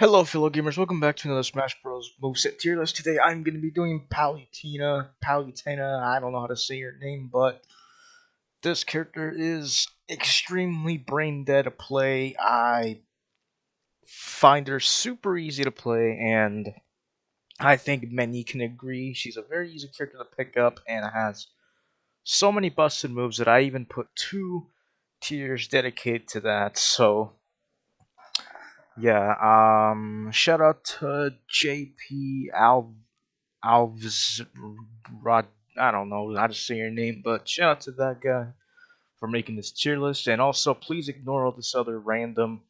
Hello, fellow gamers. Welcome back to another Smash Bros. Moveset tier list. Today, I'm going to be doing Palutena. I don't know how to say your name, but this character is extremely brain dead to play. I find her super easy to play, and I think many can agree. She's a very easy character to pick up, and has so many busted moves that I even put 2 tiers dedicated to that. So yeah, shout out to JP Alves Rod. I don't know how to say your name, but shout out to that guy for making this tier list. And also, please ignore all these other random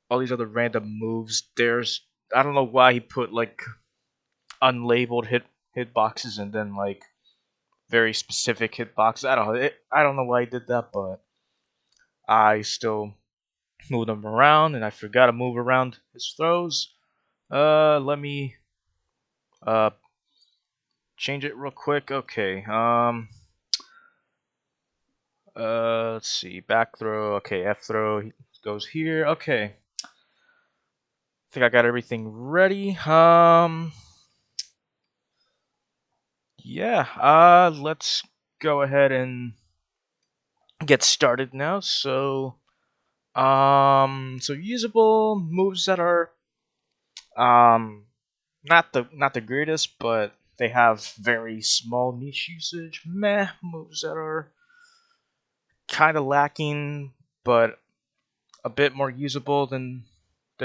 moves. I don't know why he put like unlabeled hitboxes and then like very specific hitboxes. I don't know why he did that, but I still moved him around, and I forgot to move around his throws. Let me uh change it real quick. Okay. Let's see. Back throw. Okay, F throw goes here. Okay. I think I got everything ready. Yeah. Let's go ahead and get started now. So usable moves that are um, not the greatest, but they have very small niche usage. Meh moves that are kind of lacking, but a bit more usable than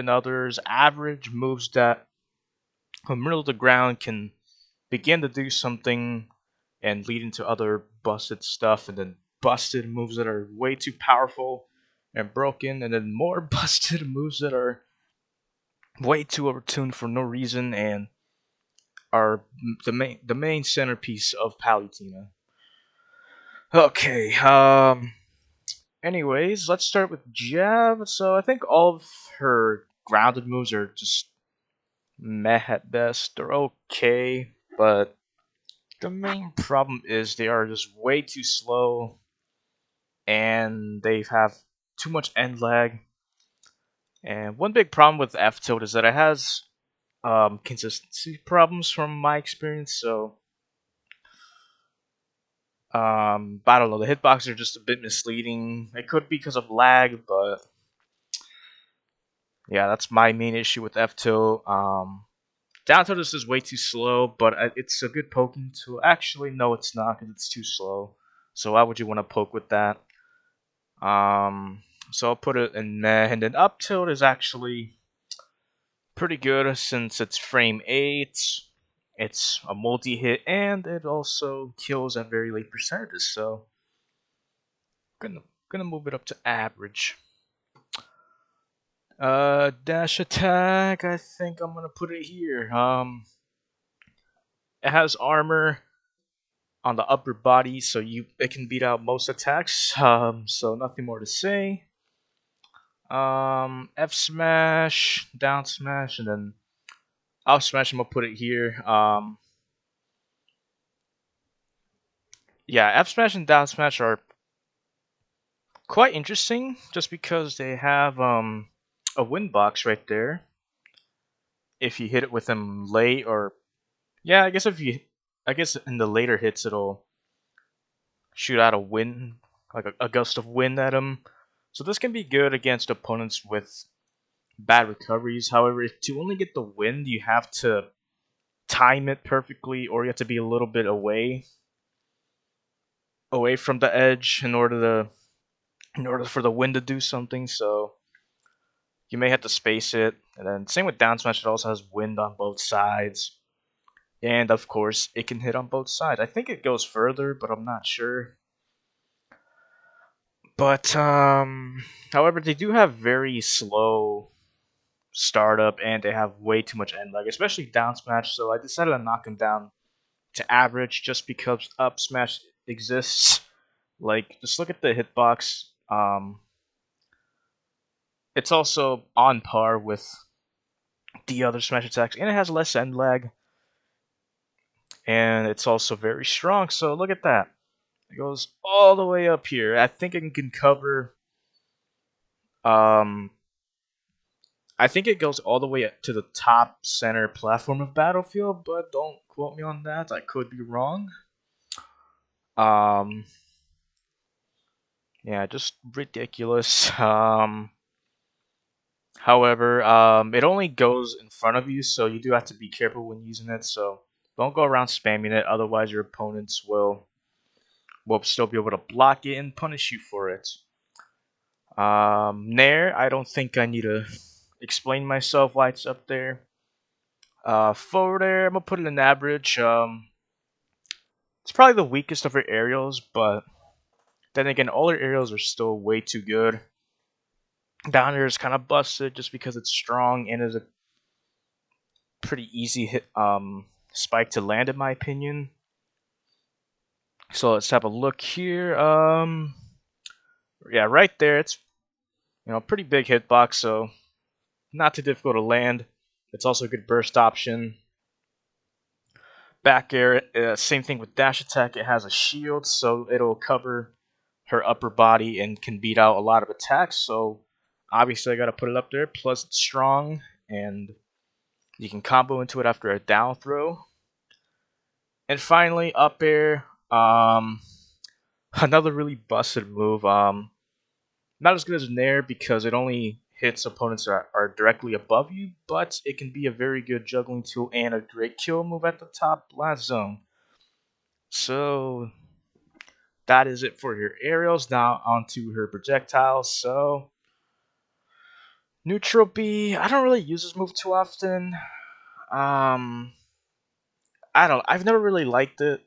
others. Average moves that when middle to ground can begin to do something and lead into other busted stuff, and then busted moves that are way too powerful and broken, and then more busted moves that are way too overtuned for no reason and are the main centerpiece of Palutena. Okay, anyways, let's start with Jab. So I think all of her grounded moves are just meh at best. They're okay, but the main problem is they are just way too slow, and they have too much end lag. And one big problem with F tilt is that it has consistency problems from my experience. So I don't know. The hitboxes are just a bit misleading. It could be because of lag, but yeah, that's my main issue with F tilt. Down tilt is way too slow, but it's a good poking tool. Actually, no, it's not because it's too slow. So why would you want to poke with that? So I'll put it in meh, and then up tilt is actually pretty good since it's frame 8. It's a multi-hit, and it also kills at very late percentages. So gonna move it up to average. Dash attack. I think I'm gonna put it here. It has armor on the upper body, so it can beat out most attacks. So nothing more to say. F smash, down smash, and then up smash. I'm gonna put it here. Yeah, F smash and down smash are quite interesting, just because they have a win box right there. If you hit it with them late, or yeah, I guess in the later hits it'll shoot out a wind, like a gust of wind at them. So this can be good against opponents with bad recoveries. However, to only get the wind, you have to time it perfectly, or you have to be a little bit away from the edge in order for the wind to do something. So you may have to space it. And then same with down smash, it also has wind on both sides. And of course, it can hit on both sides. I think it goes further, but I'm not sure. But however, they do have very slow startup, and they have way too much end lag, especially down smash. So I decided to knock them down to average just because up smash exists. Like, just look at the hitbox. It's also on par with the other smash attacks, and it has less end lag, and it's also very strong. So look at that. It goes all the way up here. I think it can cover um I think it goes all the way up to the top center platform of Battlefield, but don't quote me on that. I could be wrong. Um, yeah, just ridiculous. However, it only goes in front of you, so you do have to be careful when using it. So don't go around spamming it, otherwise your opponents will still be able to block it and punish you for it. Nair, I don't think I need to explain myself why it's up there. Forward air, I'm gonna put it in average. It's probably the weakest of her aerials, but then again, all her aerials are still way too good. Down here is kind of busted just because it's strong and is a pretty easy hit spike to land in my opinion. So let's have a look here. Yeah, right there. It's pretty big hitbox, so not too difficult to land. It's also a good burst option. Back air, same thing with dash attack. It has a shield, so it'll cover her upper body and can beat out a lot of attacks. So obviously I gotta put it up there. Plus it's strong and you can combo into it after a down throw. And finally up air, another really busted move. Not as good as Nair because it only hits opponents that are directly above you, but it can be a very good juggling tool and a great kill move at the top blast zone. So that is it for your aerials. Now onto her projectiles. So neutral B, I don't really use this move too often. Um, I've never really liked it.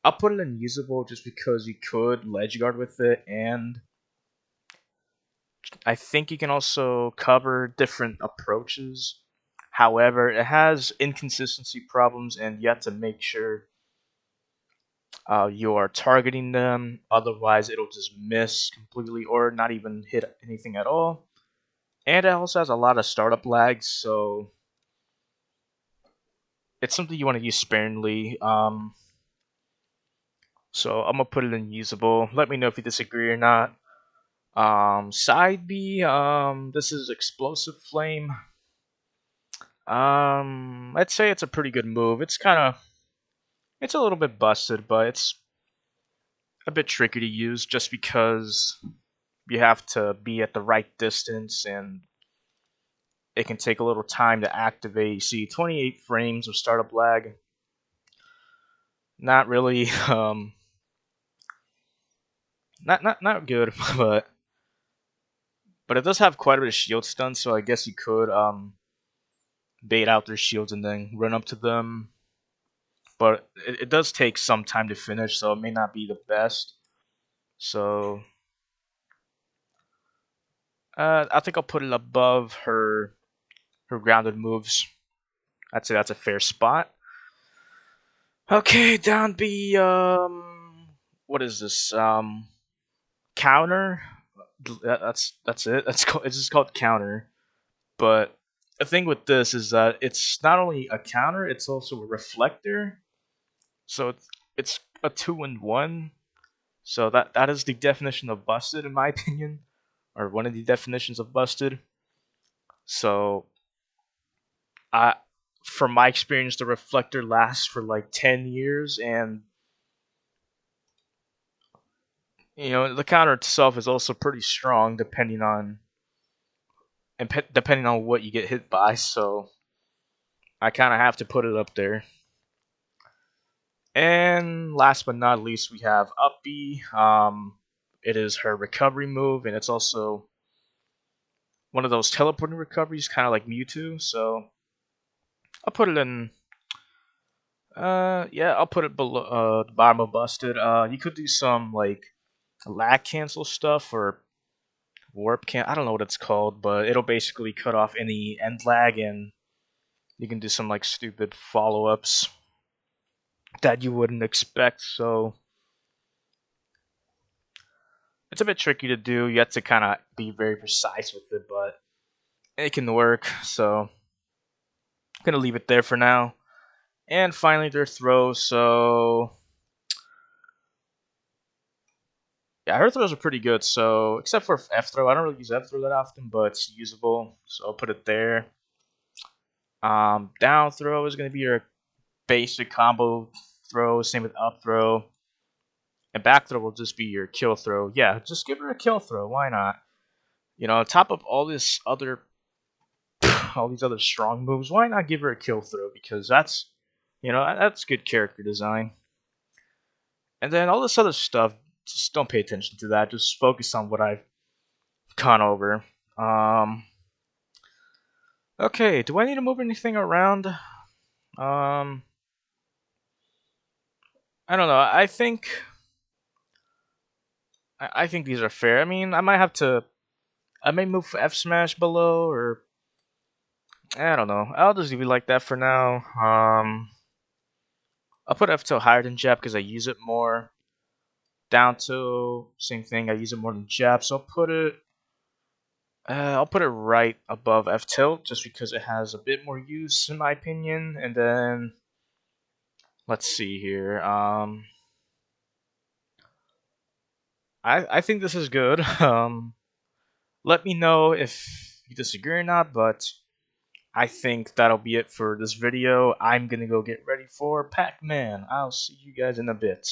I'll put it in usable just because you could ledge guard with it, and I think you can also cover different approaches. However, it has inconsistency problems, and you have to make sure you are targeting them. Otherwise, it'll just miss completely or not even hit anything at all. And it also has a lot of startup lags, so it's something you want to use sparingly. So I'm gonna put it in usable. Let me know if you disagree or not. Side B. This is explosive flame. I'd say it's a pretty good move. It's a little bit busted, but it's a bit tricky to use just because you have to be at the right distance and it can take a little time to activate. You see 28 frames of startup lag. Not really not good, but it does have quite a bit of shield stun, so I guess you could bait out their shields and then run up to them. But it does take some time to finish, so it may not be the best. So I think I'll put it above her grounded moves. I'd say that's a fair spot. Okay, down B. What is this? Counter. That's it. It's just called counter. But the thing with this is that it's not only a counter, it's also a reflector. So it's a 2-in-1. So that is the definition of busted in my opinion, or one of the definitions of busted. So I, from my experience, the reflector lasts for like 10 years, and the counter itself is also pretty strong depending on what you get hit by. So I kind of have to put it up there. And last but not least, we have up B. It is her recovery move, and it's also one of those teleporting recoveries, kind of like Mewtwo. So I'll put it in. Yeah, I'll put it below the bottom of busted. You could do some like lag cancel stuff or warp can. I don't know what it's called, but it'll basically cut off any end lag, and you can do some like stupid follow ups that you wouldn't expect. So it's a bit tricky to do. You have to kind of be very precise with it, but it can work. So I'm gonna leave it there for now. And finally, their throw. So Yeah, her throws are pretty good. So except for F throw, I don't really use F throw that often, but it's usable. So I'll put it there. Down throw is going to be your basic combo throw. Same with up throw. And back throw will just be your kill throw. Yeah, just give her a kill throw. Why not? On top of all this other, all these other strong moves, why not give her a kill throw? Because that's good character design. And then all this other stuff, just don't pay attention to that. Just focus on what I've gone over. Um, okay, do I need to move anything around? I don't know. I think these are fair. I mean, I may move F smash below, or I don't know. I'll just leave it like that for now. I'll put F tilt higher than Jab because I use it more. Down tilt, same thing. I use it more than Jab, so I'll put it right above F tilt just because it has a bit more use in my opinion. And then let's see here. I think this is good. Let me know if you disagree or not, but I think that'll be it for this video. I'm gonna go get ready for Pac-Man. I'll see you guys in a bit.